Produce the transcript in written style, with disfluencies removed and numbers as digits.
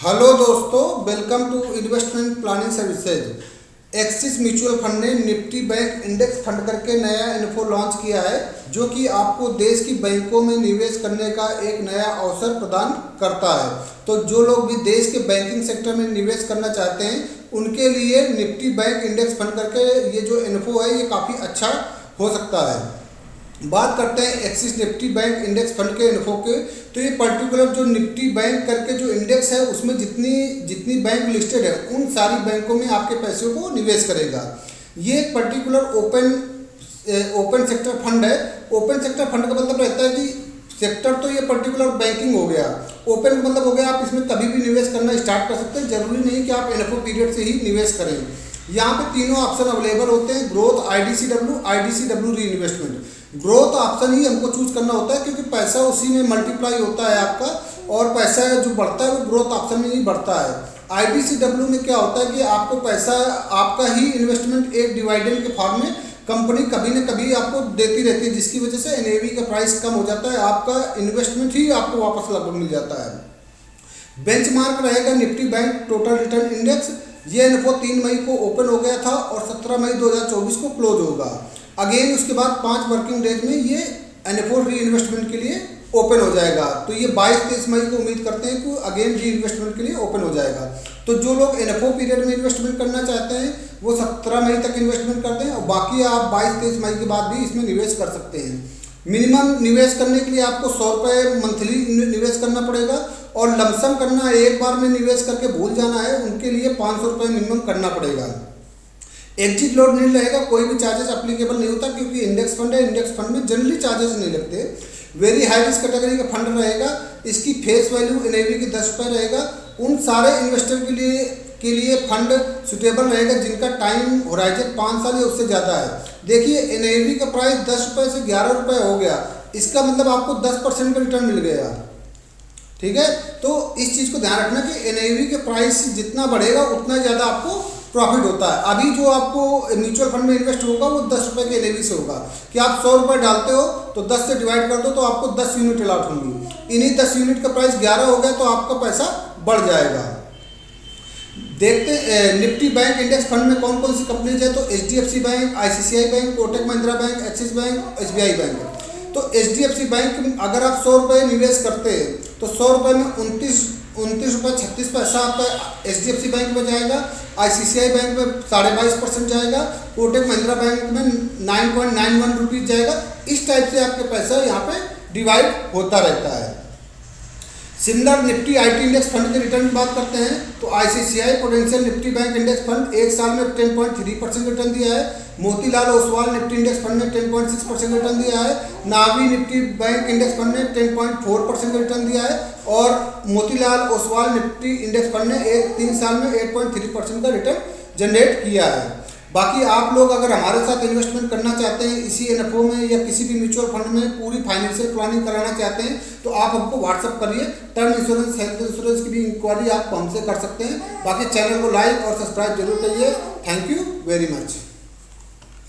Hello दोस्तों, welcome to investment planning services. Axis mutual fund ने Nifty bank index fund करके नया info launch किया है, जो कि आपको देश की बैंकों में निवेश करने का एक नया अवसर प्रदान करता है। तो जो लोग भी देश के बैंकिंग सेक्टर में निवेश करना चाहते हैं, उनके लिए निफ्टी बैंक इंडेक्स फंड करके ये जो इन्फो है ये काफ़ी अच्छा हो सकता है। बात करते हैं axis Nifty bank index fund के इन्फो के। तो ये पर्टिकुलर जो निफ्टी बैंक करके जो इंडेक्स है, उसमें जितनी बैंक लिस्टेड है, उन सारी बैंकों में आपके पैसों को निवेश करेगा। ये एक पर्टिकुलर ओपन सेक्टर फंड है। ओपन सेक्टर फंड का मतलब रहता है कि सेक्टर तो ये पर्टिकुलर बैंकिंग हो गया, ओपन का मतलब हो गया आप इसमें कभी भी निवेश करना स्टार्ट कर सकते हैं। जरूरी नहीं कि आप इन्फो पीरियड से ही निवेश करें। यहाँ पे तीनों ऑप्शन अवेलेबल होते हैं: ग्रोथ, आईडीसीडब्ल्यू, री इन्वेस्टमेंट। ग्रोथ ऑप्शन ही हमको चूज करना होता है, क्योंकि पैसा उसी में मल्टीप्लाई होता है आपका, और पैसा जो बढ़ता है वो ग्रोथ ऑप्शन में ही बढ़ता है। आईडीसीडब्ल्यू में क्या होता है कि आपको पैसा, आपका ही इन्वेस्टमेंट एक डिविडेंड के फॉर्म में कंपनी कभी न कभी आपको देती रहती है, जिसकी वजह से एनएवी का प्राइस कम हो जाता है, आपका इन्वेस्टमेंट ही आपको वापस लगभग मिल जाता है। बेंचमार्क रहेगा Nifty bank total return index. ये इन्फो 3 मई को ओपन हो गया था और 17 मई 2024 को क्लोज होगा। अगेन उसके बाद 5 वर्किंग डेज में ये इन्फो री इन्वेस्टमेंट के लिए ओपन हो जाएगा। तो ये 22-23 मई को उम्मीद करते हैं कि अगेन री इन्वेस्टमेंट के लिए ओपन हो जाएगा। तो जो लोग इन्फो पीरियड में इन्वेस्टमेंट करना चाहते हैं वो 17 मई तक इन्वेस्टमेंट कर दें, और बाकी आप 22-23 मई के बाद भी इसमें निवेश कर सकते हैं। मिनिमम निवेश करने के लिए आपको 100 रुपये मंथली निवेश करना पड़ेगा, और लमसम करना, एक बार में निवेश करके भूल जाना है, उनके लिए 500 रुपये मिनिमम करना पड़ेगा। एग्जिट लोड नहीं रहेगा, कोई भी चार्जेस अप्लीकेबल नहीं होता, क्योंकि इंडेक्स फंड है। इंडेक्स फंड में जनरली चार्जेस नहीं लगते। वेरी हाई रिस्क कैटेगरी का फंड रहेगा। इसकी फेस वैल्यू एनएवी की 10 रुपये रहेगा। उन सारे इन्वेस्टर के लिए फंड सुटेबल रहेगा जिनका टाइम होराइजन 5 साल या उससे ज़्यादा है। देखिए, एनएवी का प्राइस 10 रुपये से 11 रुपये हो गया, इसका मतलब आपको 10% का रिटर्न मिल गया। ठीक है, तो इस चीज़ को ध्यान रखना कि एनएवी के प्राइस जितना बढ़ेगा उतना ज़्यादा आपको प्रॉफिट होता है। अभी जो आपको म्यूचुअल फंड में इन्वेस्ट होगा वो 10 रुपये के एनएवी से होगा, कि आप 100 रुपये डालते हो तो 10 से डिवाइड कर दो तो आपको 10 यूनिट अलॉट होंगी। इन्हीं 10 यूनिट का प्राइस 11 हो गया तो आपका पैसा बढ़ जाएगा। देखते निफ्टी बैंक इंडेक्स फंड में कौन कौन सी कंपनीज है। तो HDFC bank, ICICI bank, Kotak Mahindra bank, axis bank, SBI bank. तो एचडीएफसी बैंक अगर आप 100 रुपये निवेश करते हैं तो 100 रुपये में 29 रुपये 36 पैसा आपका एचडीएफसी बैंक में जाएगा। आईसीआईसीआई बैंक में 22.5% जाएगा। कोटक महिंद्रा बैंक में 9.91 रुपीज़ जाएगा। इस टाइप से आपके पैसा यहाँ पे डिवाइड होता रहता है। Similar Nifty IT index fund के रिटर्न की बात करते हैं तो ICICI potential Nifty bank index fund एक साल में 10.3% रिटर्न दिया है। Motilal Oswal Nifty index fund ने 10.6% रिटर्न दिया है। नावी निफ्टी बैंक इंडेक्स फंड ने 10.4% रिटर्न दिया है, और Motilal Oswal Nifty index fund ने 3 साल में 8.3% का रिटर्न जनरेट किया है। बाकी आप लोग अगर हमारे साथ इन्वेस्टमेंट करना चाहते हैं इसी इन्फो में या किसी भी म्यूचुअल फंड में, पूरी फाइनेंशियल प्लानिंग कराना चाहते हैं, तो आप हमको व्हाट्सअप करिए। टर्म इंश्योरेंस, हेल्थ इंश्योरेंस की भी इंक्वायरी आप हमसे कर सकते हैं। बाकी चैनल को लाइक और सब्सक्राइब जरूर करिए। Thank you very much.